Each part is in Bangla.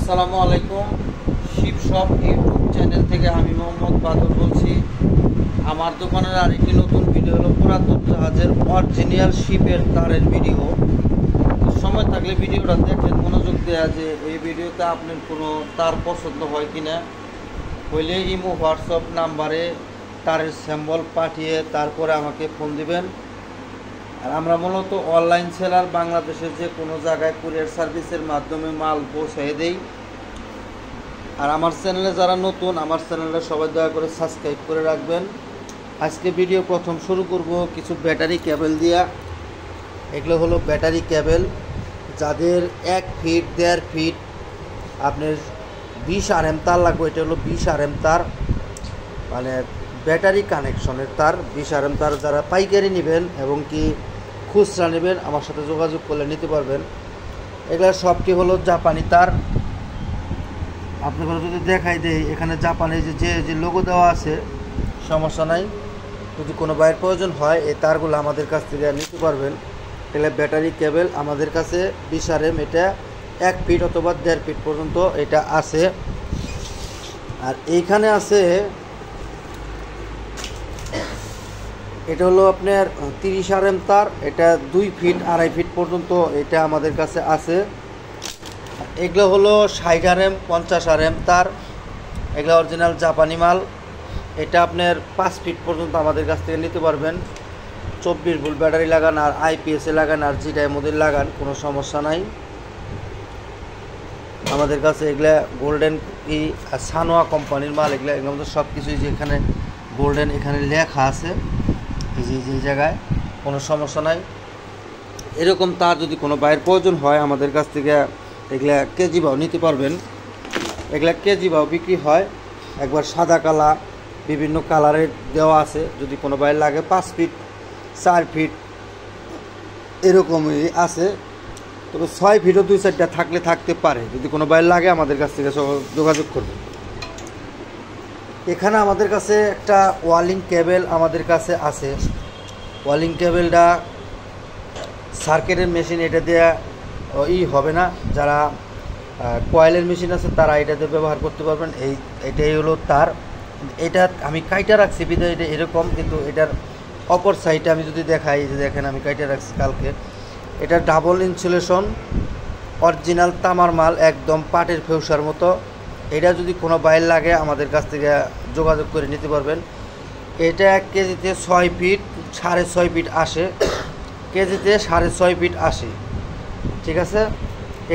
আসসালামু আলাইকুম। শিব শপ ইউটিউব চ্যানেল থেকে আমি মোহাম্মদ বাদল বলছি। আমার দোকানের আরেকটি নতুন ভিডিও হলো পুরাতন জাহাজের অরিজিনাল শিপের তারের ভিডিও। সময় থাকলে ভিডিওটা দেখেন, মনোযোগ দেওয়া যে এই ভিডিওতে আপনার কোনো তার পছন্দ হয় কিনা, হইলে ইমো হোয়াটসঅ্যাপ নাম্বারে তারের স্যাম্পল পাঠিয়ে তারপরে আমাকে ফোন দিবেন। আর আমরা মূলত অনলাইন সেলার, বাংলাদেশের যে কোনো জায়গায় কুরিয়ার সার্ভিসের মাধ্যমে মাল পৌঁছে দেই। আর আমার চ্যানেলে যারা নতুন, আমার চ্যানেলটা সবাই দয়া করে সাবস্ক্রাইব করে রাখবেন। আজকে ভিডিও প্রথম শুরু করব কিছু ব্যাটারি কেবল দিয়া। এগুলো হলো ব্যাটারি কেবল, যাদের 1 ফিট 1.5 ফিট আপনার 20 RM তার লাগবে। এটা হলো 20 RM তার, মানে ব্যাটারি কানেকশনের তার। 20 RM তার যারা পাইকারি নেবেন এবং কি খুচরা নেবেন, আমার সাথে যোগাযোগ করলে নিতে পারবেন। এগুলো সবটি হলো জাপানি তার। আপনাদের যদি দেখাই দেই, এখানে জাপানি যে লোগো দেওয়া আছে, সমস্যা নাই। যদি কোনো বাইরের প্রয়োজন হয় এই তারগুলো আমাদের কাছ থেকে নিতে পারবেন। এগুলো ব্যাটারি কেবল আমাদের কাছে 20 RM, এটা 1 ফিট অথবা 1.5 ফিট পর্যন্ত এটা আছে। আর এইখানে আছে, এটা হলো আপনার 30 RM তার, এটা 2 ফিট 2.5 ফিট পর্যন্ত এটা আমাদের কাছে আছে। এগুলো হলো 60 RM 50 RM তার, এগুলো অরিজিনাল জাপানি মাল। এটা আপনার 5 ফিট পর্যন্ত আমাদের কাছ থেকে নিতে পারবেন। 24 ভোল্ট ব্যাটারি লাগান আর IPS-এ লাগান আর যেটার মধ্যে লাগান, কোনো সমস্যা নাই আমাদের কাছে। এগুলা গোল্ডেন সানোয়া কোম্পানির মাল। এগুলোর মধ্যে সব কিছুই যে এখানে গোল্ডেন এখানে লেখা আছে, এই যে জায়গায়, কোনো সমস্যা নাই। এরকম তার যদি কোনো বাইরের প্রয়োজন হয় আমাদের কাছ থেকে এগুলা কেজি ভাও নিতে পারবেন। এগুলা কেজি ভাও বিক্রি হয়। একবার সাদা কালা বিভিন্ন কালারের দেওয়া আছে। যদি কোনো বাইরে লাগে 5 ফিট 4 ফিট এরকমই আছে, তবে 6 ফিটও 2-4টা থাকলে থাকতে পারে। যদি কোনো বাইরে লাগে আমাদের কাছ থেকে যোগাযোগ করবে। এখানে আমাদের কাছে একটা ওয়ালিং কেবল আমাদের কাছে আছে। ওয়ালিং কেবলটা সার্কিটের মেশিন, এটা দেওয়া হবে না। যারা কয়েলের মেশিন আছে তারা এটাতে ব্যবহার করতে পারবেন। এটাই হলো তার। এটা আমি কাইটা রাখছি বিধায় এটা এরকম, কিন্তু এটার অপর সাইডে আমি যদি দেখাই, যে দেখেন আমি কাইটা রাখছি কালকে। এটা ডাবল ইনসুলেশন অরিজিনাল তামার মাল, একদম পাটের ফেউসার মতো। এটা যদি কোনো বাইর লাগে আমাদের কাছ থেকে যোগাযোগ করে নিতে পারবেন। এটা 1 কেজিতে 6 ফিট 6.5 ফিট আসে, কেজিতে 6.5 ফিট আসে, ঠিক আছে।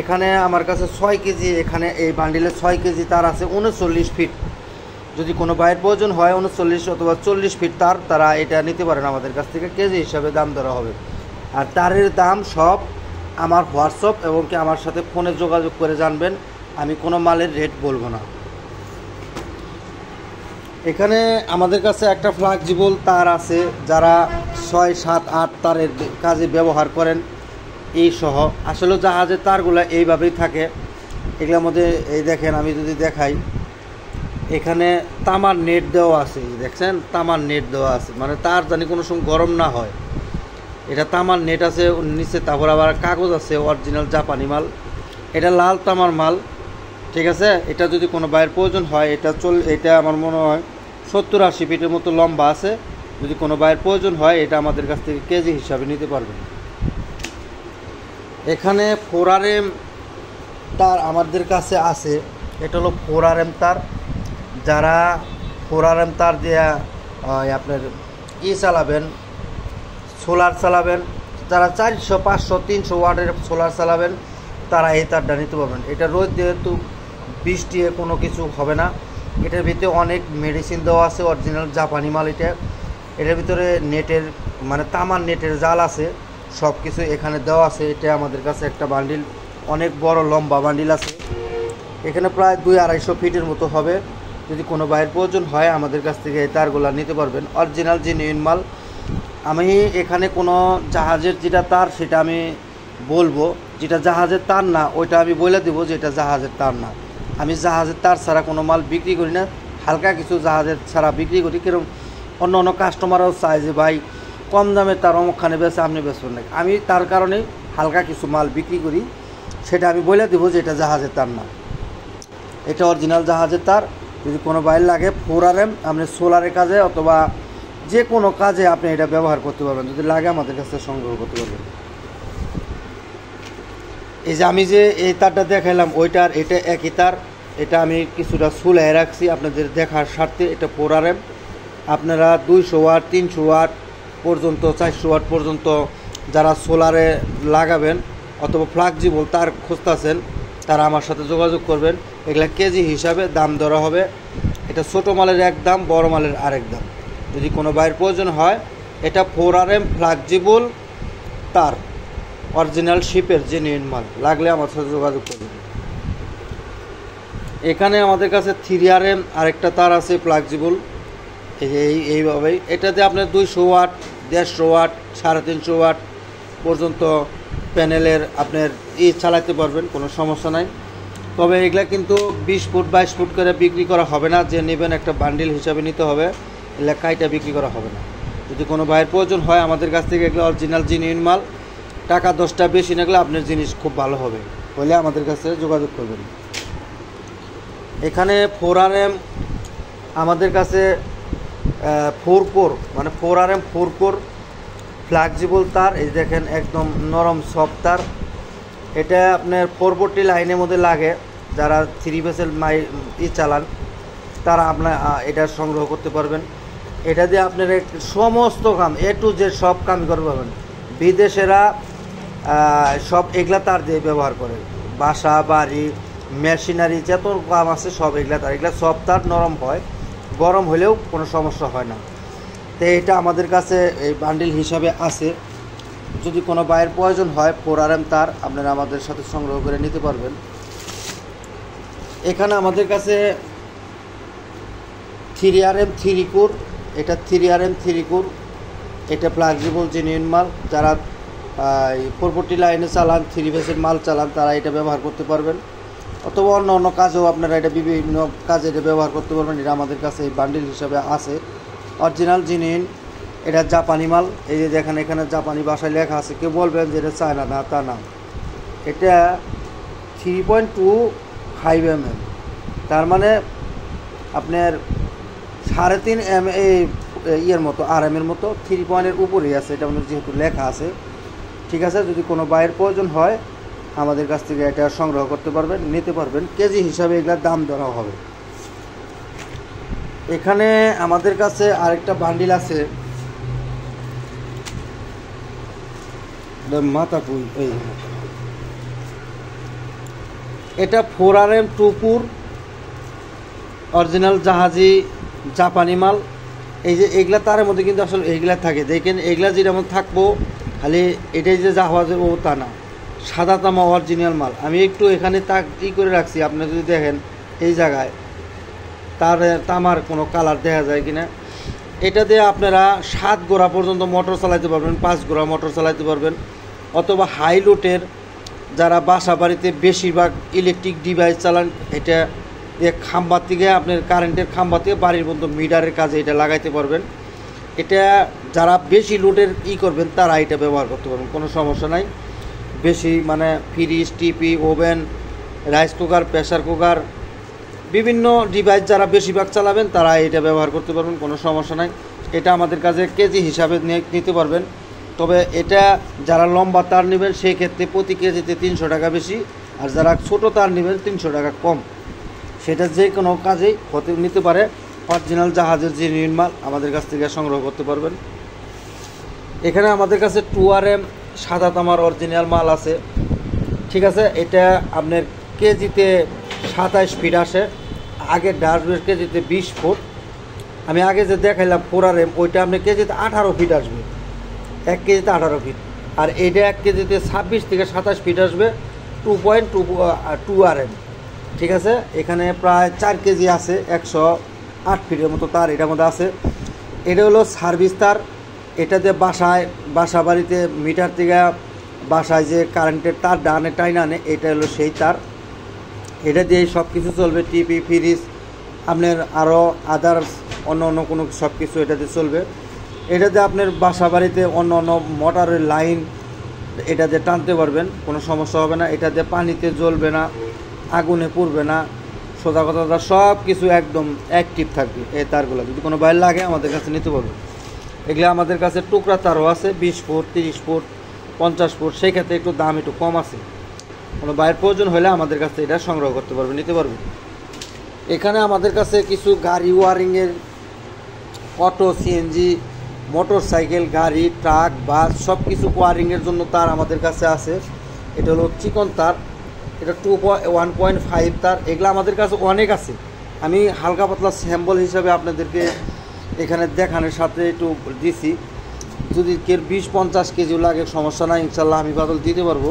এখানে আমার কাছে 6 কেজি, এখানে এই বান্ডিলে 6 কেজি তার আছে 39 ফিট। যদি কোনো বাইরের প্রয়োজন হয় 39 অথবা 40 ফিট তার, তারা এটা নিতে পারেন আমাদের কাছ থেকে। কেজি হিসাবে দাম ধরা হবে। আর তারের দাম সব আমার হোয়াটসঅ্যাপ এবং কি আমার সাথে ফোনে যোগাযোগ করে জানবেন। আমি কোনো মালের রেট বলবো না। এখানে আমাদের কাছে একটা ফ্লেক্সিবল তার আছে, যারা 6, 7, 8 তারের কাজে ব্যবহার করেন এই সহ। আসলে জাহাজের তারগুলো এইভাবেই থাকে। এগুলোর মধ্যে এই দেখেন, আমি যদি দেখাই, এখানে তামার নেট দেওয়া আছে, দেখছেন তামার নেট দেওয়া আছে, মানে তার জানি কোনো সময় গরম না হয়। এটা তামার নেট আছে নিচে, তারপর আবার কাগজ আছে, অরিজিনাল জাপানি মাল। এটা লাল তামার মাল, ঠিক আছে। এটা যদি কোনো বাইরের প্রয়োজন হয়, এটা আমার মনে হয় 70-80 ফিটের মতো লম্বা আছে। যদি কোনো বাইরের প্রয়োজন হয় এটা আমাদের কাছ থেকে কেজি হিসাবে নিতে পারবেন। এখানে 4 RM তার আমাদের কাছে আছে। এটা হলো 4 RM তার। যারা 4 RM তার দিয়ে আপনার চালাবেন, সোলার চালাবেন, যারা 400, 500, 300 ওয়াটের সোলার চালাবেন, তারা এই তারটা নিতে পারবেন। এটা রোদ যেহেতু বৃষ্টি কোনো কিছু হবে না। এটার ভিতরে অনেক মেডিসিন দেওয়া আছে, অরিজিনাল জাপানি মাল। এটার ভিতরে নেটের, মানে তামার নেটের জাল আছে, সব কিছু এখানে দেওয়া আছে। এটা আমাদের কাছে একটা বান্ডিল, অনেক বড় লম্বা বান্ডিল আছে। এখানে প্রায় 200-250 ফিটের মতো হবে। যদি কোনো বাইরের প্রয়োজন হয় আমাদের কাছ থেকে এই তারগুলো নিতে পারবেন, অরিজিনাল জেনুইন মাল। আমি এখানে কোনো জাহাজের যেটা তার সেটা আমি বলবো, যেটা জাহাজের তার না ওইটা আমি বলে দেবো যে এটা জাহাজের তার না। আমি জাহাজের তার ছাড়া কোনো মাল বিক্রি করি না। হালকা কিছু জাহাজের ছাড়া বিক্রি করি, কিরকম অন্য কাস্টমাররাও চায় যে ভাই কম দামে তার অমুকখানে বেছে, আপনি বেচবেন না। আমি তার কারণে হালকা কিছু মাল বিক্রি করি, সেটা আমি বলে দেবো যে এটা জাহাজের তার না। এটা অরিজিনাল জাহাজের তার। যদি কোনো বাইর লাগে 4RM আপনি সোলারের কাজে অথবা যে কোনো কাজে আপনি এটা ব্যবহার করতে পারবেন, যদি লাগে আমাদের কাছে সংগ্রহ করতে পারবেন। এই যে আমি যে এই তারটা দেখাইলাম ওইটার এটা একই তার, এটা আমি কিছুটা সুলাই রাখছি আপনাদের দেখার স্বার্থে। এটা 4RM, আপনারা 200 ওয়াট 300 ওয়াট পর্যন্ত 400 ওয়াট পর্যন্ত যারা সোলারে লাগাবেন অথবা ফ্লেক্সিবল তার খুঁজতেছেন তারা আমার সাথে যোগাযোগ করবেন। এগুলা কেজি হিসাবে দাম ধরা হবে। এটা ছোটো মালের এক দাম, বড় মালের আরেক দাম। যদি কোনো বাইরের প্রয়োজন হয়, এটা 4RM ফ্লেক্সিবল তার, অরিজিনাল শিপের জেনুইন মাল, লাগলে আমার সাথে যোগাযোগ করবেন। এখানে আমাদের কাছে 3RM আরেকটা তার আছে ফ্লেক্সিবল, এইভাবেই। এটাতে আপনার 200 ওয়াট 150 ওয়াট 350 ওয়াট পর্যন্ত প্যানেলের আপনার চালাতে পারবেন, কোনো সমস্যা নাই। তবে এগুলা কিন্তু 20 ফুট 22 ফুট করে বিক্রি করা হবে না। যে নেবেন একটা বান্ডিল হিসাবে নিতে হবে, এগুলা কাইটা বিক্রি করা হবে না। যদি কোনো ভাইয়ের প্রয়োজন হয় আমাদের কাছ থেকে এগুলো অরিজিনাল জেনুইন মাল, টাকা 10টা বেশি না গেলে আপনার জিনিস খুব ভালো হবে, হলে আমাদের কাছে যোগাযোগ করবেন। এখানে 4RM আমাদের কাছে 4 কোর মানে 4RM 4 কোর ফ্লেক্সিবল তার। এই দেখেন একদম নরম সফট তার। এটা আপনার 440 লাইনের মধ্যে লাগে, যারা 3 ভেসেল চালান তারা আপনার এটা সংগ্রহ করতে পারবেন। এটা দিয়ে আপনার সমস্ত কাম A to Z সব কাম করতে পারবেন। বিদেশেরা সব এগুলা তার দিয়ে ব্যবহার করে, বাসা বাড়ি মেশিনারি যত কাম আছে সব এগুলা তার। এগুলা সব তার নরম হয়, গরম হলেও কোনো সমস্যা হয় না। তো এটা আমাদের কাছে এই বান্ডিল হিসাবে আছে। যদি কোনো বাইরের প্রয়োজন হয় 4RM তার আপনারা আমাদের সাথে সংগ্রহ করে নিতে পারবেন। এখানে আমাদের কাছে 3RM 3 কোর, এটা 3RM 3 কোর, এটা ফ্লেক্সিবল জেনুইন মাল। যারা 440 লাইনে চালান 3 ভেসের মাল চালান তারা এটা ব্যবহার করতে পারবেন, অথবা অন্য অন্য কাজেও আপনারা এটা বিভিন্ন কাজে এটা ব্যবহার করতে পারবেন। এটা আমাদের কাছে এই বান্ডিল হিসাবে আছে, অরিজিনাল জেনুইন। এটা জাপানি মাল। এই যে দেখেন এখানে জাপানি ভাষায় লেখা আছে, কেউ বলবেন যে এটা চায়না, না তা না। এটা 3.25 mm, তার মানে আপনার 3.5 mm ইয়ের মতো RM এর মতো 3 পয়েন্টের উপরেই আছে। এটা আমাদের যেহেতু লেখা আছে, ঠিক আছে। যদি কোনো বাইরের প্রয়োজন হয় আমাদের কাছ থেকে এটা সংগ্রহ করতে পারবেন, নিতে পারবেন। কেজি হিসাবে এগুলোর দাম ধরা হবে। এখানে আমাদের কাছে আরেকটা বান্ডিল আছে, মাথা পুই। এটা 4RM 2 কোর অরিজিনাল জাহাজি জাপানি মাল। এই যে এগুলা তারের মধ্যে কিন্তু আসলে এইগুলা থাকে, দেখেন এগুলা যেটা মধ্যে থাকবো খালি এটাই যে জাহাজের ও তা না, সাদা তামা অরিজিনাল মাল। আমি একটু এখানে তাক করে রাখছি, আপনি যদি দেখেন এই জায়গায় তার তামার কোনো কালার দেখা যায় কিনা। এটা দিয়ে আপনারা 7 গোড়া পর্যন্ত মোটর চালাতে পারবেন, 5 গোড়া মোটর চালাতে পারবেন। অথবা হাই লোডের যারা বাসা বাড়িতে বেশিরভাগ ইলেকট্রিক ডিভাইস চালান, এটা খাম্বা থেকে আপনার কারেন্টের খাম্বা থেকে বাড়ির মধ্যে মিটারের কাজে এটা লাগাইতে পারবেন। এটা যারা বেশি লোডের করবেন তারা এটা ব্যবহার করতে পারবেন, কোনো সমস্যা নাই। বেশি মানে fridge TV oven rice cooker pressure cooker বিভিন্ন ডিভাইস যারা বেশিরভাগ চালাবেন তারা এটা ব্যবহার করতে পারবেন, কোনো সমস্যা নাই। এটা আমাদের কাছে কেজি হিসাবে নিতে পারবেন। তবে এটা যারা লম্বা তার নেবেন সেই ক্ষেত্রে প্রতি কেজিতে 300 টাকা বেশি, আর যারা ছোটো তার নেবেন 300 টাকা কম। সেটা যে কোনো কাজেই হতে নিতে পারে। অরিজিনাল জাহাজের জেনুইন মাল আমাদের কাছ থেকে সংগ্রহ করতে পারবেন। এখানে আমাদের কাছে 2RM সাদা তামার অরিজিনাল মাল আছে, ঠিক আছে। এটা আপনার কেজিতে 27 ফিট আসে, আগের ডাস্টবের কেজিতে 20 ফুট। আমি আগে যে দেখাইলাম 4RM ওইটা আপনার কেজিতে 18 ফিট আসবে, 1 কেজিতে 18 ফিট। আর এটা 1 কেজিতে 26 থেকে 27 ফিট আসবে, 2.2 RM, ঠিক আছে। এখানে প্রায় 4 কেজি আছে, 108 ফিটের মতো তার এটার মধ্যে আছে। এটা হলো সার্ভিস তার। এটাতে বাসা বাড়িতে মিটার থেকে বাসায় যে কারেন্টের তার ডানে টাইন আনে, এটা হলো সেই তার। এটা দিয়ে সব কিছু চলবে, টিভি ফ্রিজ আপনার আরও আদার্স অন্য কোনো সব কিছু এটাতে চলবে। এটাতে আপনার বাসা বাড়িতে অন্য মোটরের লাইন এটাতে টানতে পারবেন, কোনো সমস্যা হবে না। এটাতে পানিতে জ্বলবে না, আগুনে পুড়বে না, সোজা কথা সব কিছু একদম অ্যাক্টিভ থাকবে এই তারগুলো। যদি কোনো বাইর লাগে আমাদের কাছে নিতে পারবে। এগুলো আমাদের কাছে টুকরা তারও আছে 20 ফুট, 30 ফুট, 50 ফুট, সেই ক্ষেত্রে একটু দাম একটু কম আছে। কোনো বাইরের প্রয়োজন হলে আমাদের কাছে এটা সংগ্রহ করতে পারবে, নিতে পারবে। এখানে আমাদের কাছে কিছু গাড়ি ওয়ারিংয়ের, অটো, সিএনজি, মোটর সাইকেল, গাড়ি, ট্রাক, বাস সব কিছু ওয়ারিংয়ের জন্য তার আমাদের কাছে আছে। এটা হলো চিকন তার, এটা 1.5 তার। এগুলো আমাদের কাছে অনেক আছে। আমি হালকা পাতলা স্যাম্পল হিসাবে আপনাদেরকে এখানে দেখানোর সাথে একটু দিছি। যদি কেউ 20-50 কেজি লাগে সমস্যা নাই, ইনশাল্লাহ আমি বাদল দিতে পারবো।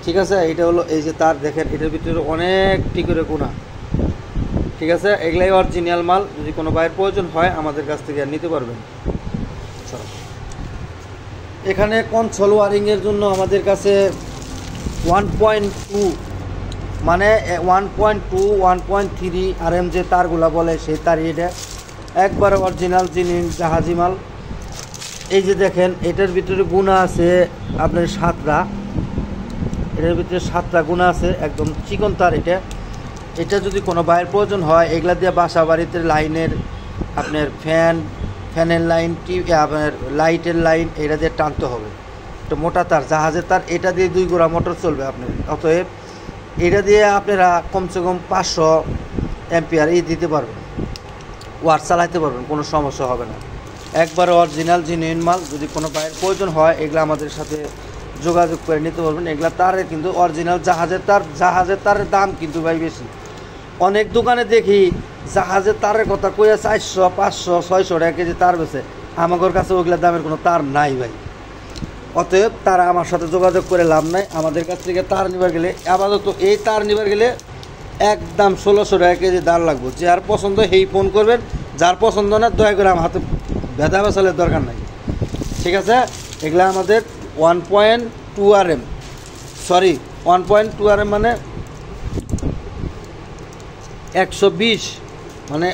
ঠিক আছে, এটা হলো এই যে তার দেখেন, এটার ভিতরে অনেকটি করে গুণা। ঠিক আছে, এগুলাই অরিজিনাল মাল। যদি কোনো বাইরের প্রয়োজন হয় আমাদের কাছ থেকে নিতে পারবেন। এখানে কনসোল ওয়ারিংয়ের জন্য আমাদের কাছে 1.2 মানে 1.2, 1.3 RM যে তারগুলা বলে সেই তারই এটা একবারে অরিজিনাল জিনিস, জাহাজি মাল। এই যে দেখেন, এটার ভিতরে গুণা আছে আপনার 7টা, এটার ভিতরে 7টা গুণা আছে, একদম চিকন তার। এটা যদি কোনো বাইরের প্রয়োজন হয় এগুলা দিয়ে বাসা বাড়িতে লাইনের আপনার ফ্যানের লাইন, আপনার লাইটের লাইন এটা দিয়ে টানতে হবে। এটা মোটা তার, জাহাজের তার, এটা দিয়ে 2 গোড়া মোটর চলবে আপনার। অতএব এটা দিয়ে আপনারা কমসে কম 500 অ্যাম্পিয়ার দিতে পারবেন, ওয়াট চালাইতে পারবেন, কোনো সমস্যা হবে না। একবারে অরিজিনাল জেনুইন মাল। যদি কোনো বাইরের প্রয়োজন হয় এগুলো আমাদের সাথে যোগাযোগ করে নিতে পারবেন। এগুলা তারের কিন্তু অরিজিনাল জাহাজের তার। জাহাজের তারের দাম কিন্তু ভাই বেশি। অনেক দোকানে দেখি জাহাজের তারের কথা কইয়া 400, 500, 600 টাকা কেজি তার বেছে। আমাদের কাছে ওইগুলোর দামের কোনো তার নাই ভাই। অতএব তারা আমার সাথে যোগাযোগ করে লাভ নাই। আমাদের কাছ থেকে তার নিবার গেলে, আপাতত এই তার নিবার গেলে একদম 1600 টাকা কেজি দাম লাগবে। যার পছন্দ সেই ফোন করবেন, যার পছন্দ না দয়া করে আমার হাতে ভেদা বেসালের দরকার নাই। ঠিক আছে, এগুলা আমাদের 1.2 RM, সরি 1.2 RM মানে 120, মানে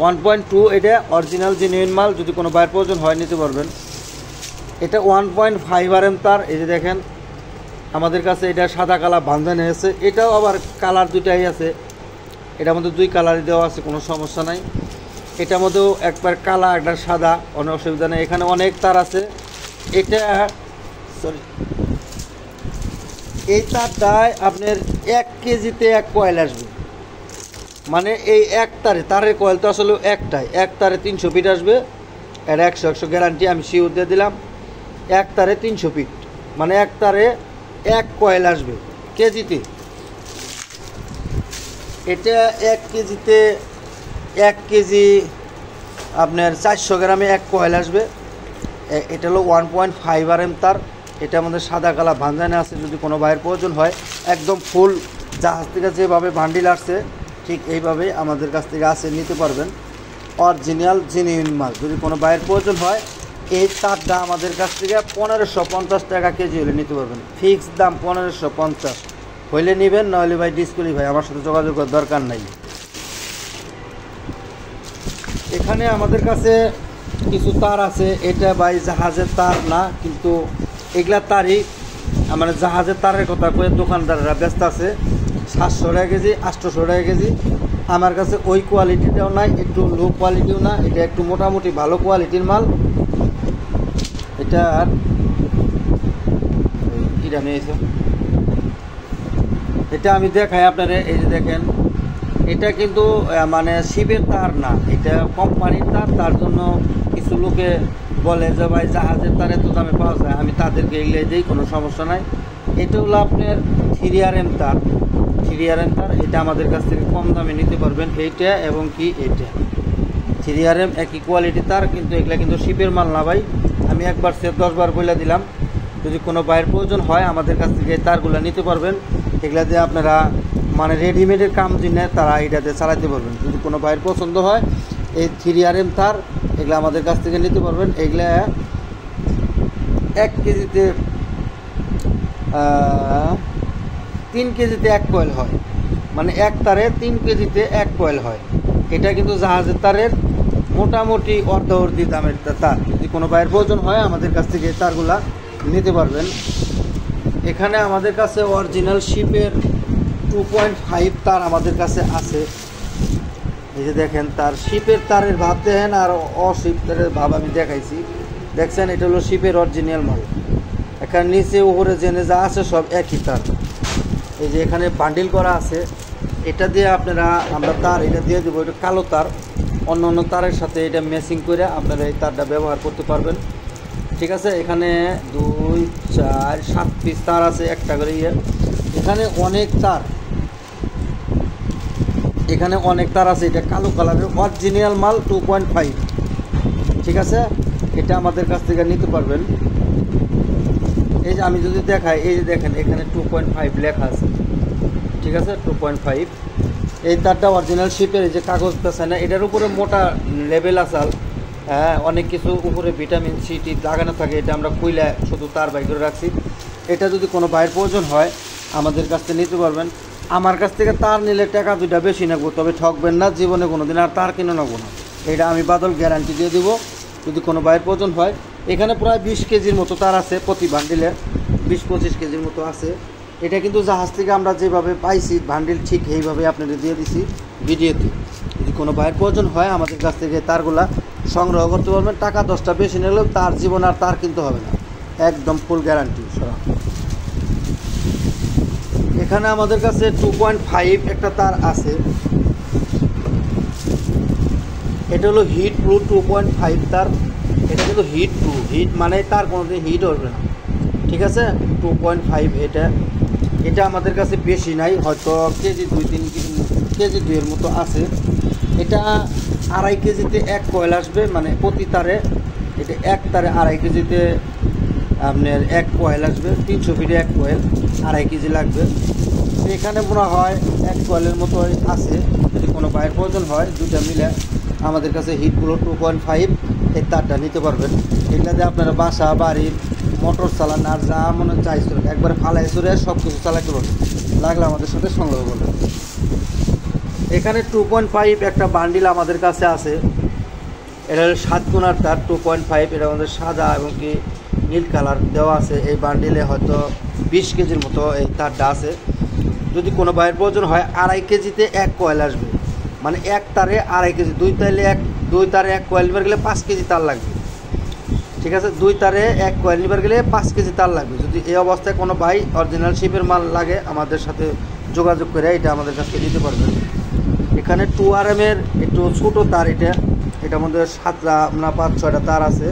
1.2। এটা অরিজিনাল জেনুইন মাল। যদি কোনো বাইরের প্রয়োজন হয় নিতে পারবেন। এটা 1.5 RM তার। এই যে দেখেন আমাদের কাছে এটা সাদা কালার বান্ধানো আছে। এটাও আবার কালার দুটাই আছে, এটার মধ্যে 2 কালারই দেওয়া আছে, কোনো সমস্যা নাই। এটার মধ্যেও একবার কালা একটা সাদা, অনেক অসুবিধা নেই। এখানে অনেক তার আছে। এটা সরি, এই তারটায় আপনার 1 কেজিতে 1 কয়েল আসবে। মানে এই এক তারের কয়েল তো আসলে একটাই, এক তারে 300 ফিট আসবে। এর 100 গ্যারান্টি আমি শিওর দিয়ে দিলাম। এক তারে 300 ফিট, মানে এক তারে 1 কয়েল আসবে কেজিতে। এটা 1 কেজিতে 1 কেজি আপনার 400 গ্রামে 1 কয়েল আসবে। এটা হলো 1.5 RM তার। এটা আমাদের সাদা কালা ভাঞ্জানে আছে। যদি কোনো বাইরের প্রয়োজন হয় একদম ফুল জাহাজ থেকে যেভাবে বান্ডিল আসছে ঠিক এইভাবে আমাদের কাছ থেকে আসে, নিতে পারবেন। অরিজিনাল জেনুইন মাল। যদি কোনো বাইরের প্রয়োজন হয় এই তারটা আমাদের কাছ থেকে 1550 টাকা কেজি হলে নিতে পারবেন। ফিক্সড দাম 1550 হইলে নেবেন, নাহলে ভাই ডিসকুলি ভাই আমার সাথে যোগাযোগ করার দরকার নাই। এখানে আমাদের কাছে কিছু তার আছে। এটা ভাই জাহাজের তার না, কিন্তু এগুলা তারই, মানে জাহাজের তারের কথা কয়ে দোকানদাররা ব্যস্ত আছে 700 টাকা কেজি, 800 টাকা কেজি। আমার কাছে ওই কোয়ালিটিটাও নাই, একটু লো কোয়ালিটিও না। এটা একটু মোটামুটি ভালো কোয়ালিটির মাল। এটা এটা নিয়েছে, এটা আমি দেখাই আপনারা। এই যে দেখেন, এটা কিন্তু মানে শিপের তার না, এটা কোম্পানির তার। তার জন্য কিছু লোকে বলে যে ভাই জাহাজের তার এত দামে পাওয়া যায়, আমি তাদেরকে এগিয়ে দিই, কোনো সমস্যা নাই। এটা হলো আপনার 3 RM তার, 3 RM তার। এটা আমাদের কাছ থেকে কম দামে নিতে পারবেন। এইটা এবং কি এটা 3 RM একই কোয়ালিটি তার, কিন্তু এগুলা কিন্তু শিপের মাল না ভাই। আমি একবার সে 10 বার বলে দিলাম। যদি কোনো বাইরের প্রয়োজন হয় আমাদের কাছ থেকে এই তারগুলো নিতে পারবেন। এগুলা দিয়ে আপনারা মানে রেডিমেডের কাম দিনে তারা এটা দিয়ে চালাতে পারবেন। যদি কোনো বাইরের পছন্দ হয় এই 3 RM তার, এগুলো আমাদের কাছ থেকে নিতে পারবেন। এগুলা 1 কেজিতে 3 কেজিতে 1 কয়েল হয়, মানে এক তারে 3 কেজিতে 1 কয়েল হয়। এটা কিন্তু জাহাজের তারের মোটামুটি অর্ধ দামের তার। যদি কোনো বাইরের প্রয়োজন হয় আমাদের কাছ থেকে এই তারগুলা নিতে পারবেন। এখানে আমাদের কাছে অরিজিনাল শিপের 2.5 তার আমাদের কাছে আছে। এই যে দেখেন, তার শিপের তারের ভাব দেখেন আর অশিপ তারের ভাব আমি দেখাইছি। দেখছেন, এটা হলো শিপের অরিজিনাল মাল। এখানে নিচে উপরে জেনে যা আছে সব একই তার। এই যে এখানে বান্ডিল করা আছে, এটা দিয়ে আমরা তার এটা দিয়ে দেবো। এটা কালো তার, অন্য অন্য তারের সাথে এটা ম্যাচিং করে আপনারা এই তারটা ব্যবহার করতে পারবেন। ঠিক আছে, এখানে 2, 4, 7 পিস তার আছে, একটা করে এখানে অনেক তার, এখানে অনেক তার আছে। এটা কালো কালারের অরিজিনাল মাল 2.5। ঠিক আছে, এটা আমাদের কাছ থেকে নিতে পারবেন। এই যে আমি যদি দেখাই, এই যে দেখেন এখানে 2.5 লেখা আছে। ঠিক আছে, 2.5। এই তারটা অরিজিনাল শিপের। এই যে কাগজটা আছে না, এটার উপরে মোটা লেভেল আসাল, হ্যাঁ, অনেক কিছু উপরে ভিটামিন সি টি লাগানো থাকে। এটা আমরা খুইলা শুধু তার বাই করে রাখছি। এটা যদি কোনো বাইরের প্রয়োজন হয় আমাদের কাছ থেকে নিতে পারবেন। আমার কাছ থেকে তার নিলে টাকা 2টা বেশি নেবো, তবে ঠকবেন না, জীবনে কোনো দিন আর তার কিনে নেবো না। এটা আমি বাদল গ্যারান্টি দিয়ে দেবো যদি কোনো বাইরের প্রয়োজন হয়। এখানে প্রায় 20 কেজির মতো তার আছে, প্রতি বান্ডিলে 20-25 কেজির মতো আছে। এটা কিন্তু জাহাজ থেকে আমরা যেভাবে পাইছি বান্ডিল ঠিক এইভাবে আপনাদের দিয়ে দিছি ভিডিওতে। যদি কোনো বাইরের প্রয়োজন হয় আমাদের কাছ থেকে তারগুলা সংগ্রহ করতে পারবেন। টাকা 10টা বেশি নিলেও তার জীবন আর তার কিনতে হবে না, একদম ফুল গ্যারান্টি সরা। এখানে আমাদের কাছে 2.5 একটা তার আছে। এটা হলো হিট প্রুফ 2.5 তার। এটা কিন্তু হিট প্রুফ, হিট মানে তার কোনোদিন হিট হবে না। ঠিক আছে, 2.5 এটা আমাদের কাছে বেশি নাই, হয়তো কেজি 2-3 কেজি 2 এর মতো আছে। এটা 2.5 কেজিতে 1 কয়েল আসবে, মানে প্রতি তারে এটা 1 তারে 2.5 কেজিতে আপনার 1 কয়েল আসবে। 300 ফিটে 1 কয়েল, 2.5 কেজি লাগবে। এখানে মনে হয় 1 কয়েলের মতো আছে। যদি কোনো বাইরের প্রয়োজন হয় 2টা মিলে আমাদের কাছে হিটগুলো 2.5 এই তারটা নিতে পারবেন। এটাতে আপনারা বাসা বাড়ির মোটর চালান আর যা মনে চাই একবারে ফালাই চড়ে সব কিছু চালাতে পারবেন। লাগলে আমাদের সাথে সংগ্রহ করবেন। এখানে 2.5 একটা বান্ডিল আমাদের কাছে আছে। এটা হলো 7 কোণার তার 2.5। এটা আমাদের সাদা এবং কি নীল কালার দেওয়া আছে। এই বান্ডিলে হয়তো 20 কেজির মতো এই তারটা আছে। যদি কোনো বাইরের প্রয়োজন হয় 2.5 কেজিতে 1 কয়েল আসবে, মানে 1 তারে 2.5 কেজি। 2 তারে 1 কয়েল নিবার গেলে 5 কেজি তার লাগবে। ঠিক আছে, 2 তারে 1 কয়েল নিবার গেলে 5 কেজি তার লাগবে। যদি এই অবস্থায় কোনো ভাই অরিজিনাল শিপের মাল লাগে আমাদের সাথে যোগাযোগ করে এটা আমাদের কাছে দিতে পারবেন। এখানে 2RM এর একটু ছোটো তার, এটার মধ্যে 7টা না 5-6টা তার আছে।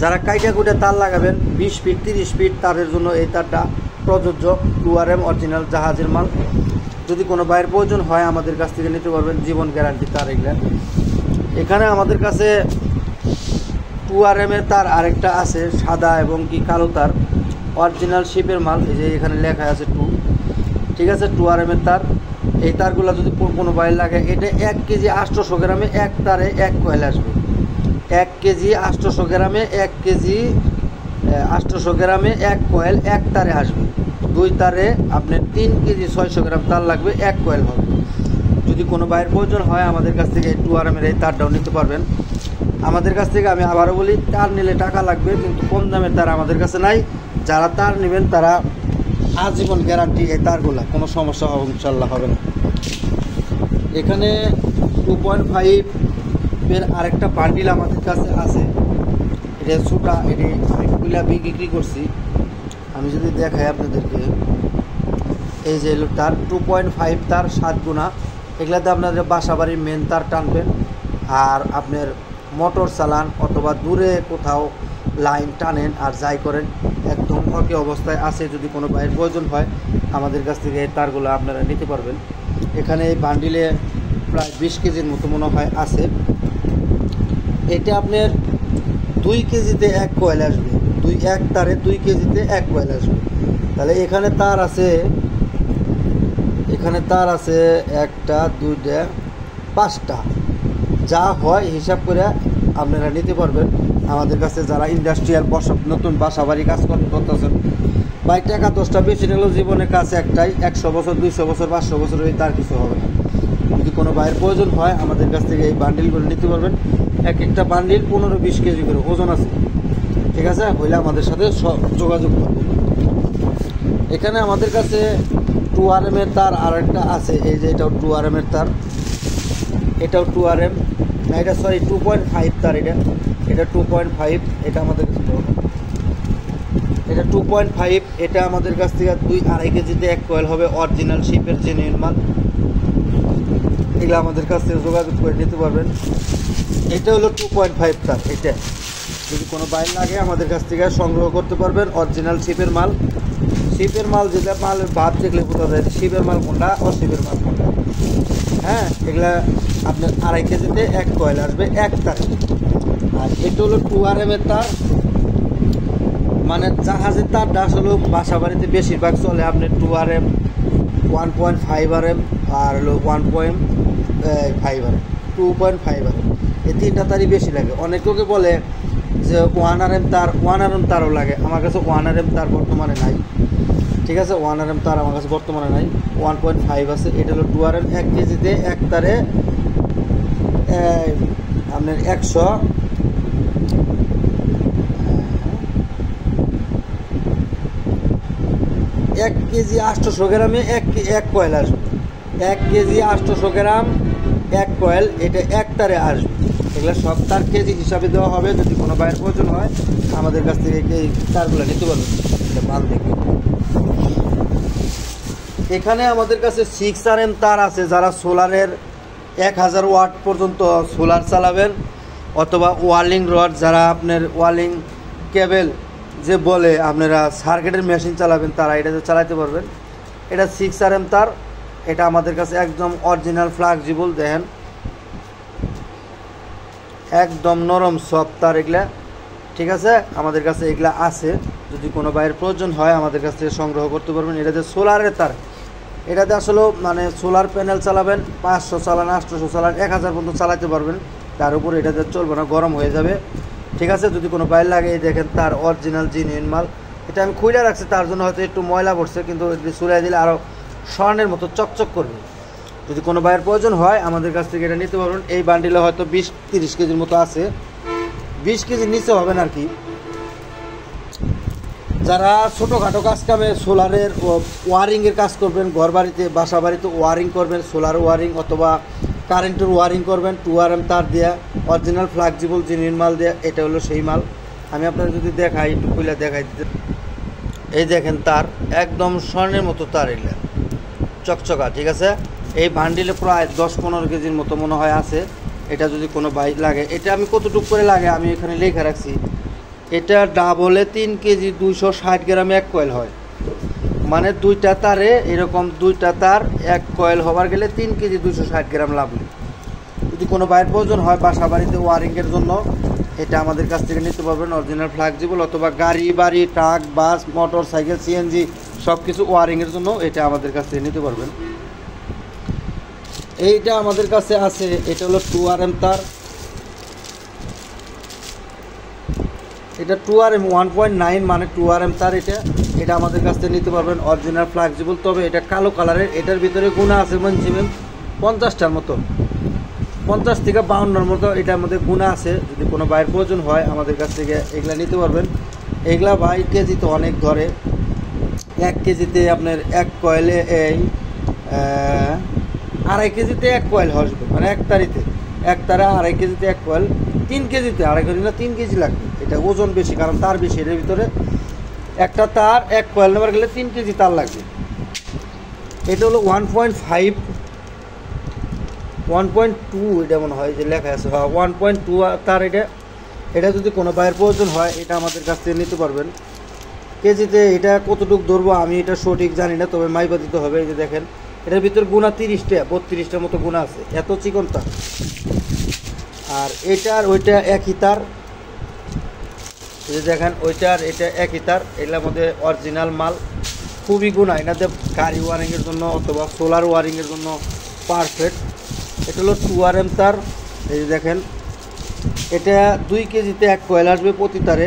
যারা কাইটা কুইটা তার লাগাবেন 20 ফিট 30 ফিট তারের জন্য এই তারটা প্রযোজ্য। 2RM অরিজিনাল জাহাজের মাল। যদি কোনো বাইরের প্রয়োজন হয় আমাদের কাছ থেকে নিতে পারবেন, জীবন গ্যারান্টি তার এগুলা। এখানে আমাদের কাছে 2RM এর তার আরেকটা আছে, সাদা এবং কি কালো তার, অরিজিনাল শিপের মাল। এই যে এখানে লেখা আছে 2। ঠিক আছে, 2RM এর তার। এই তারগুলো যদি কোনো বাইরে লাগে, এটা 1 কেজি 800 গ্রামে 1 তারে 1 কয়েল আসবে। 1 কেজি 800 গ্রামে 1 কেজি 800 গ্রামে 1 কয়েল 1 তারে আসবে। 2 তারে আপনার 3 কেজি 600 গ্রাম তার লাগবে, 1 কয়েল হবে। যদি কোনো বাইরের প্রয়োজন হয় আমাদের কাছ থেকে 2RM এর এই তারটাও নিতে পারবেন। আমাদের কাছ থেকে আমি আবারও বলি, তার নিলে টাকা লাগবে, কিন্তু কম দামের তার আমাদের কাছে নাই। যারা তার নেবেন তারা আজীবন গ্যারান্টি এই তারগুলা, কোনো সমস্যা হবে ইনশাল্লাহ হবে না। এখানে 2.5 এর আরেকটা বান্ডিল আমাদের কাছে আছে। এটা ছোটা, এগুলা বিক্রি করছি। আমি যদি দেখাই আপনাদেরকে, এই যে তার 2.5 তার 7 গুণা। এগুলাতে আপনাদের বাসা বাড়ির মেন তার টানবেন, আর আপনার মোটর চালান অথবা দূরে কোথাও লাইন টানেন আর যাই করেন একদম ওকে অবস্থায় আছে। যদি কোনো বাইরের প্রয়োজন হয় আমাদের কাছ থেকে এই তারগুলো আপনারা নিতে পারবেন। এখানে এই বান্ডিলে প্রায় 20 কেজির মতো মনে হয় আছে। এটা আপনার 2 কেজিতে 1 কয়েল আসবে। 1 তারে 2 কেজিতে 1 কয়েল আসবে। তাহলে এখানে তার আছে, এখানে তার আছে 1টা 2টা 5টা, যা হয় হিসাব করে আপনারা নিতে পারবেন আমাদের কাছে। যারা ইন্ডাস্ট্রিয়াল নতুন বাসা বাড়ি কাজ করতেছেন, ভাই টাকা 10টা বেশি নিলেও জীবনে কাজ একটাই, 100 বছর 200 বছর 500 বছর হয়ে তার কিছু হবে না। যদি কোনো বাইরের প্রয়োজন হয় আমাদের কাছ থেকে এই বান্ডিলগুলো নিতে পারবেন। একটা বান্ডিল 15-20 কেজি করে ওজন আছে। ঠিক আছে, হইলে আমাদের সাথে যোগাযোগ করবেন। এখানে আমাদের কাছে 2RM এর তার আর একটা আছে, এই যে এটাও 2RM এর তার, এটাও 2RM না, এটা সরি 2.5 তার, এটা 2.5, এটা আমাদের কাছে এটা 2.5, এটা আমাদের কাছ থেকে 2-2.5 কেজিতে এক কয়েল হবে, অরিজিনাল শিপের জেনুইন মাল। এগুলো আমাদের কাছ থেকে যোগাযোগ করে নিতে পারবেন। এটা হলো 2.5 তার, এটা যদি কোনো বাইর লাগে আমাদের কাছ থেকে সংগ্রহ করতে পারবেন, অরিজিনাল শিপের মাল। শিপের মাল যেটা মালের ভাব দেখলে বোঝা যায় শিপের মাল কোনটা, অশিপের মাল কোনটা। হ্যাঁ, এগুলা আপনার 2.5 কেজিতে এক কয়েল আসবে এক তার। আর এটা হলো 2RM এর তার, মানে জাহাজের তারটা আসলে বাসা বাড়িতে বেশিরভাগ চলে আপনার 2RM, 1.5RM আর হলো 1.5RM, 2.5RM, এই তিনটা তারই বেশি লাগে। অনেকে বলে যে 1RM তার, 1RM তারও লাগে, আমার কাছে 1RM তার বর্তমানে নাই। ঠিক আছে, 1RM তার আমার কাছে বর্তমানে নাই, 1.5 আছে। এটা হলো 2RM, 1 কেজিতে এক তারে আপনার 1 কেজি 800 গ্রামে এক কয়েল আসবে। 1 কেজি 800 গ্রাম এক কয়েল, এটা এক তারে আসবে। এগুলো সব তার কেজি হিসাবে দেওয়া হবে। যদি কোনো বাইরের প্রয়োজন হয় আমাদের কাছ থেকে এই তারগুলো নিতে পারবেন। মাল দেখে এখানে আমাদের কাছে 6RM তার আছে, যারা সোলারের 1000 ওয়াট পর্যন্ত সোলার চালাবেন, অথবা ওয়ার্লিং রড, যারা আপনার ওয়ার্লিং কেবল যে বলে আপনারা সার্কিটের মেশিন চালাবেন, তারা এটাতে চালাতে পারবেন। এটা 6RM তার, এটা আমাদের কাছে একদম অরিজিনাল ফ্লেক্সিবল, দেখেন একদম নরম সফট তার এগুলা। ঠিক আছে, আমাদের কাছে এগুলা আছে, যদি কোনো বাইরের প্রয়োজন হয় আমাদের কাছ থেকে সংগ্রহ করতে পারবেন। এটাতে সোলারের তার, এটাতে আসলে মানে সোলার প্যানেল চালাবেন, 500 চালান, 800 চালান, 1000 পর্যন্ত চালাতে পারবেন। তার উপর এটাতে চলবে না, গরম হয়ে যাবে। ঠিক আছে, যদি কোনো বাইর লাগে এই দেখেন তার অরিজিনাল জেনুইন মাল। এটা আমি খুলে রাখছি, তার জন্য হয়তো একটু ময়লা পড়ছে, কিন্তু চুলাই দিলে আরও স্বর্ণের মতো চকচক করবে। যদি কোনো বাইরের প্রয়োজন হয় আমাদের কাছ থেকে এটা নিতে পারবেন। এই বান্ডিলে হয়তো 20-30 কেজির মতো আছে, 20 কেজির নিচে হবে না আর কি। যারা ছোটোখাটো কাজ কামে সোলারের ওয়ারিংয়ের কাজ করবেন, ঘর বাড়িতে বাসা বাড়িতে ওয়ারিং করবেন, সোলার ওয়ারিং অথবা কারেন্টের ওয়ারিং করবেন, 2RM তার দেওয়া, অরিজিনাল ফ্লেক্সিবল জেনুইন মাল দেওয়া, এটা হলো সেই মাল। আমি আপনার যদি দেখাই, একটু খুলে দেখাই দিতে, এই দেখেন তার একদম স্বর্ণের মতো তার, এগুলো চকচকা। ঠিক আছে, এই বান্ডিলে প্রায় 10-15 কেজির মতো মনে হয় আছে। এটা যদি কোনো বাইক লাগে, এটা আমি কতটুকু করে লাগে আমি এখানে লেখা রাখছি। এটা ডাবলে 3 কেজি 260 গ্রামে এক কয়েল হয়, মানে দুইটা তারে এরকম দুইটা তার এক কয়েল হবার গেলে 3 কেজি 260 গ্রাম লাগবে। যদি কোনো বাইরের প্রয়োজন হয় বাসা বাড়িতে ওয়ারিংয়ের জন্য, এটা আমাদের কাছ থেকে নিতে পারবেন, অরিজিনাল ফ্লেক্সিবল, অথবা গাড়ি বাড়ি, ট্রাক, বাস, মোটর সাইকেল, সিএনজি সব কিছু ওয়ারিংয়ের জন্য এটা আমাদের কাছ থেকে নিতে পারবেন। এইটা আমাদের কাছে আছে, এটা হলো 2RM তার, এটা 2RM 1.9 মানে 2RM তার। এটা আমাদের কাছ থেকে নিতে পারবেন, অরিজিনাল ফ্লেক্সিবল। তবে এটা কালো কালারের, এটার ভিতরে গুণা আছে ম্যাক্সিমাম 50টার মতো, 50 থেকে 52টার মতো এটার মধ্যে গুণা আছে। যদি কোনো বাইরের প্রয়োজন হয় আমাদের কাছ থেকে এগুলা নিতে পারবেন। এগুলা ভাই কেজি তো অনেক ধরে, 1 কেজিতে আপনার এক কয়েলে এই 2.5 কেজিতে এক কয়েল আসবে, মানে এক তারিতে এক তারে 2.5 কেজিতে এক কয়েল, 3 কেজিতে 2.5 কেজি না 3 কেজি লাগবে। এটা ওজন বেশি, কারণ তার বেশি, এর ভিতরে একটা তার এক কয়েল নেবার গেলে 3 কেজি তার লাগবে। এটা হলো 1.5, 1.2 এটা মনে হয় যে লেখা আছে, হ্যাঁ 1.2 তার। এটা যদি কোনো বাইরের প্রয়োজন হয় এটা আমাদের কাছ থেকে নিতে পারবেন। কেজিতে এটা কতটুকু ধরবো আমি এটা সঠিক জানি না, তবে মাইপা দিতে হবে। এই যে দেখেন এটার ভিতর গুণা 30-32টার মতো গুণা আছে, এত চিকন তার। আর এটার ওইটা একই তার, এই যে দেখেন ওইটার এটা একই তার। এগুলোর মধ্যে অরিজিনাল মাল, খুবই গুণা। এটাতে গাড়ি ওয়ারিংয়ের জন্য অথবা সোলার ওয়ারিংয়ের জন্য পারফেক্ট। এটা হলো 2RM তার। এই যে দেখেন এটা 2 কেজিতে এক কয়েল আসবে প্রতি তারে,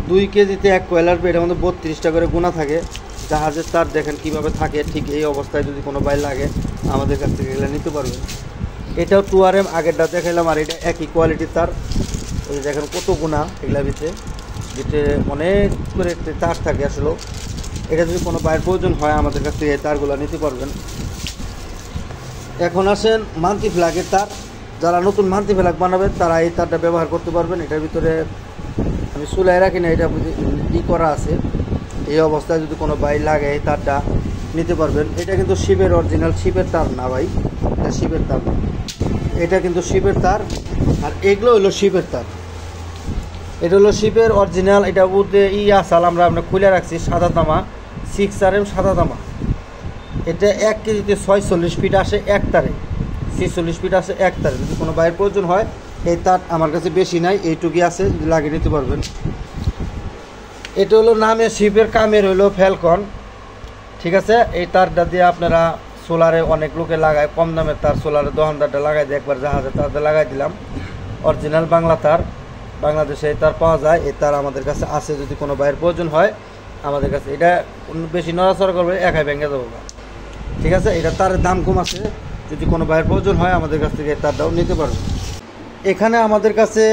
2 কেজিতে এক কয়েল আসবে। এটার মধ্যে 32টা করে গুণা থাকে। জাহাজের তার দেখেন কিভাবে থাকে, ঠিক এই অবস্থায় যদি কোনো বাইর লাগে আমাদের কাছ থেকে এগুলো নিতে পারবেন। এটাও 2RM, আগেরটা দেখাইলাম, আর এটা একই কোয়ালিটির তার। ওই দেখেন কত গুণা এগুলার ভিতরে। যেটা অনেক করে তার থাকে আসলে। এটা যদি কোনো বাইরের প্রয়োজন হয় আমাদের কাছ থেকে এই তারগুলো নিতে পারবেন। এখন আসেন মাল্টি ফ্ল্যাগের তার। যারা নতুন মাল্টি ফ্ল্যাগ বানাবেন তারা এই তারটা ব্যবহার করতে পারবেন। এটার ভিতরে আমি চুলায় রাখি না, এটা করা আছে। এই অবস্থায় যদি কোনো বাইর লাগে এই তারটা নিতে পারবেন। এটা কিন্তু শিপের অরিজিনাল শিপের তার না ভাই, এটা শিপের তার না, এটা কিন্তু শিপের তার। আর এগুলো হলো শিপের তার, এটা হলো শিপের অরিজিনাল। এটা বলতে আসাল আমরা খুলে রাখছি সাদা তামা 6RM সাদা তামা। এটা 1 কেজিতে 46 ফিট আসে এক তারে, 46 ফিট আসে এক তারে। যদি কোনো বাইরের প্রয়োজন হয় এই তার আমার কাছে বেশি নাই, এইটুকুই আছে, যদি লাগিয়ে নিতে পারবেন। এটা হলো নামে শিপের, কামের হলো ফ্যালকন। ঠিক আছে, এই তারটা দিয়ে আপনারা সোলারে অনেক লোকে লাগায়, কম দামের তার সোলারে দোকানদারটা লাগাই দিয়ে একবার জাহাজে তারটা লাগাই দিলাম। অরিজিনাল বাংলা তার, বাংলাদেশে এই তার পাওয়া যায়। এই তার আমাদের কাছে আছে, যদি কোনো বাইরের প্রয়োজন হয় আমাদের কাছে। এটা বেশি নড়াচড়া করবে একাই ভেঙে দেবো। ঠিক আছে, এটা তার দাম কম আছে, যদি কোনো বাইরের প্রয়োজন হয় আমাদের কাছ থেকে এই তারটাও নিতে পারবে। এখানে আমাদের কাছে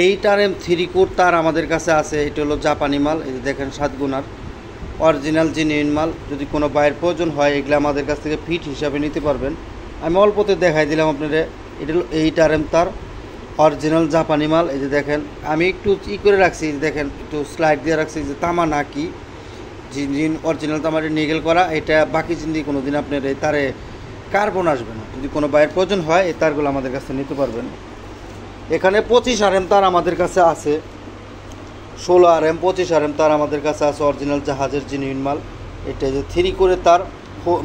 8RM 3 কোর তার আমাদের কাছে আছে। এটা হলো জাপানি মাল, এই যে দেখেন 7 গুণার অরিজিনাল জেনুইন মাল। যদি কোনো বাইরের প্রয়োজন হয় এগুলো আমাদের কাছ থেকে ফিট হিসাবে নিতে পারবেন। আমি অল্পতে দেখাই দিলাম আপনারা। এটা হলো 8RM তার, অরিজিনাল জাপানি মাল। এই যে দেখেন আমি একটু করে রাখছি, দেখেন একটু স্লাইড দিয়ে রাখছি, যে তামা নাকি জিন অরিজিনাল তামারে নিগেল করা। এটা বাকি জিন্দি কোনো দিন আপনার এই তারে কার্বন আসবে না। যদি কোনো বাইরের প্রয়োজন হয় এই তারগুলো আমাদের কাছে নিতে পারবেন। এখানে 25RM তার আমাদের কাছে আছে, 16RM 25RM তার আমাদের কাছে আছে, অরিজিনাল জাহাজের জেনুইন মাল। এটা যে 3 করে তার,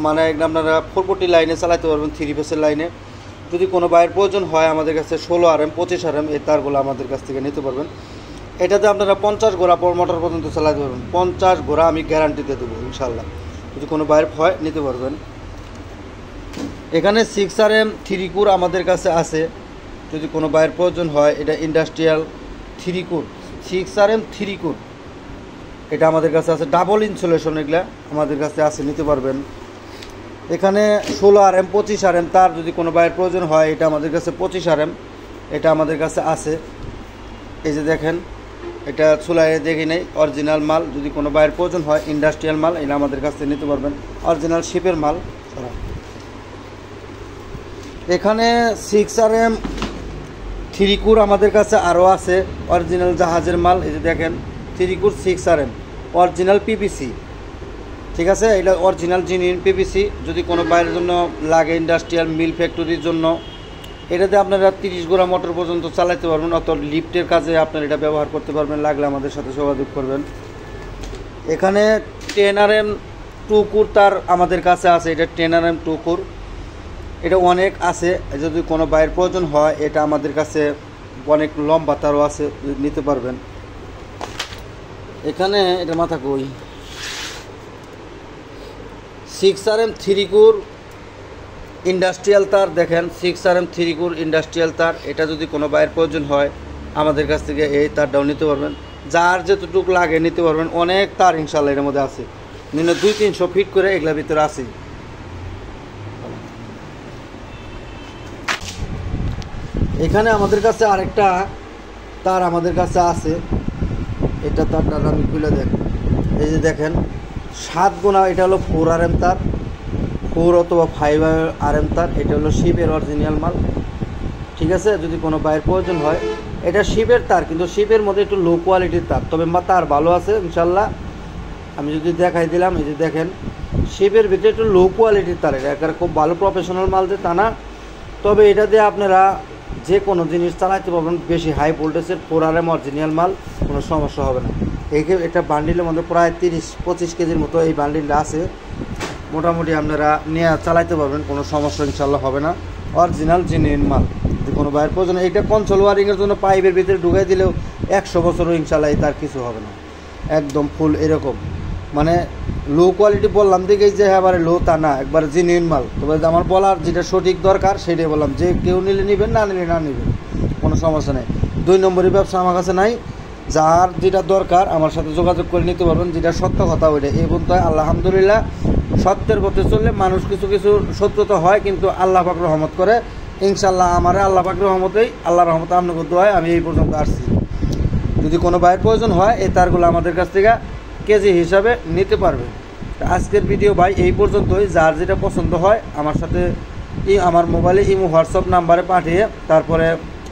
মানে আপনারা 440 লাইনে চালাতে পারবেন, 3 ফেসের লাইনে। যদি কোনো বাইরের প্রয়োজন হয় আমাদের কাছে 16RM 25RM এই তারগুলো আমাদের কাছ থেকে নিতে পারবেন। এটাতে আপনারা 50 ঘোড়া পর মোটর পর্যন্ত চালাতে পারবেন। 50 ঘোড়া আমি গ্যারান্টিতে দেবো ইনশাল্লাহ। যদি কোনো বাইরের হয় নিতে পারবেন। এখানে 6RM 3 কোর আমাদের কাছে আছে, যদি কোনো বাইরের প্রয়োজন হয়। এটা ইন্ডাস্ট্রিয়াল 3 কোর, 6RM 3 কোর, এটা আমাদের কাছে আছে। ডাবল ইনসুলেশন এগুলা আমাদের কাছে আছে, নিতে পারবেন। এখানে 16RM 25RM তার, যদি কোনো বাইরের প্রয়োজন হয় এটা আমাদের কাছে 25RM, এটা আমাদের কাছে আছে। এই যে দেখেন এটা চুলায় দেখি নেই, অরিজিনাল মাল। যদি কোনো বাইরের প্রয়োজন হয় ইন্ডাস্ট্রিয়াল মাল, এটা আমাদের কাছে নিতে পারবেন, অরিজিনাল শিপের মাল। এখানে 6RM 3 কোর আমাদের কাছে আরও আছে, অরিজিনাল জাহাজের মাল। এই যে দেখেন 3 কোর 6RM অরিজিনাল পিপিসি। ঠিক আছে, এটা অরিজিনাল জেনুইন পিপিসি। যদি কোনো বাইরের জন্য লাগে, ইন্ডাস্ট্রিয়াল মিল ফ্যাক্টরির জন্য, এটাতে আপনারা 30 ঘোড়া মোটর পর্যন্ত চালাতে পারবেন, অত লিফটের কাজে আপনারা এটা ব্যবহার করতে পারবেন। লাগলে আমাদের সাথে যোগাযোগ করবেন। এখানে 10RM 2 কোর তার আমাদের কাছে আছে, এটা 10RM 2 কোর, এটা অনেক আছে। যদি কোনো বাইরের প্রয়োজন হয় এটা আমাদের কাছে অনেক লম্বা তারও আছে, নিতে পারবেন। এখানে এটা মাথা কই 6RM 3 কোর ইন্ডাস্ট্রিয়াল তার, দেখেন 6RM 3 কোর ইন্ডাস্ট্রিয়াল তার। এটা যদি কোনো বাইরের প্রয়োজন হয় আমাদের কাছ থেকে এই তারটাও নিতে পারবেন। যার যেতটুকু লাগে নিতে পারবেন। অনেক তার ইনশাল্লাহ এর মধ্যে আছে, নিম্ন 200-300 ফিট করে এগুলোর ভিতরে আছে। এখানে আমাদের কাছে আরেকটা তার আমাদের কাছে আছে, এটা তারটা আমি খুলে দেখ। এই যে দেখেন 7 গুণা, এটা হলো 4RM তার, 4 অথবা 5RM তার। এটা হলো শিপের অরিজিনাল মাল। ঠিক আছে, যদি কোনো বাইরের প্রয়োজন হয়, এটা শিপের তার, কিন্তু শিপের মধ্যে একটু লো কোয়ালিটির তার, তবে তার ভালো আছে ইনশাল্লাহ। আমি যদি দেখাই দিলাম, এই যে দেখেন শিপের ভিতরে একটু লো কোয়ালিটির তার। এটা একটা খুব ভালো প্রফেশনাল মাল যে তা না, তবে এটা দিয়ে আপনারা যে কোনো জিনিস চালাতে পারবেন। বেশি হাই ভোল্টেজের 4RM অরিজিনাল মাল, কোনো সমস্যা হবে না। এটা বান্ডিলের মধ্যে প্রায় 30-25 কেজির মতো এই বান্ডিলটা আছে। মোটামুটি আপনারা নিয়ে চালাইতে পারবেন, কোনো সমস্যা ইনশাল্লাহ হবে না। অরিজিনাল জেনুইন মাল। যদি কোনো বাইরের প্রয়োজন, এইটা কনসোল ওয়ারিংয়ের জন্য পাইপের ভিতরে ঢুকাই দিলেও 100 বছরও ইনশাল্লাহ তার কিছু হবে না, একদম ফুল এরকম। মানে লো কোয়ালিটি বললাম দেখেই যে এবারে লো তা না, একবার জেনুইন মাল। তবে আমার বলার যেটা সঠিক দরকার সেটাই বললাম, যে কেউ নিলে নেবেন, না নিলে না নেবেন, কোনো সমস্যা নেই। 2 নম্বরের ব্যবসা আমার কাছে নাই। যার যেটা দরকার আমার সাথে যোগাযোগ করে নিতে পারবেন, যেটা সত্য কথা ওইটা। এই বলতে হয় আলহামদুলিল্লাহ, সত্যের পথে চললে মানুষ কিছু কিছু সত্যতা হয়, কিন্তু আল্লাহ পাক রহমত করে ইনশাল্লাহ। আমার আল্লাহ পাক রহমতেই, আল্লাহ রহমতে আপনাকে দোয়ায় আমি এই পর্যন্ত আসছি। যদি কোনো ভাইয়ের প্রয়োজন হয় এই তারগুলো আমাদের কাছ থেকে কেজি হিসাবে নিতে পারবেন। আজকের ভিডিও ভাই এই পর্যন্তই। যার যেটা পছন্দ হয় আমার সাথে আমার মোবাইলে ইমো হোয়াটসঅ্যাপ নাম্বারে পাঠিয়ে তারপরে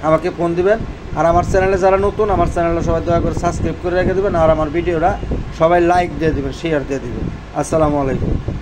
আমাকে ফোন দিবেন। আর আমার চ্যানেলে যারা নতুন, আমার চ্যানেলটা সবাই দয়া করে সাবস্ক্রাইব করে রেখে দেবেন। আর আমার ভিডিওটা সবাই লাইক দিয়ে দেবেন, শেয়ার দিয়ে দেবেন। আসসালামু আলাইকুম।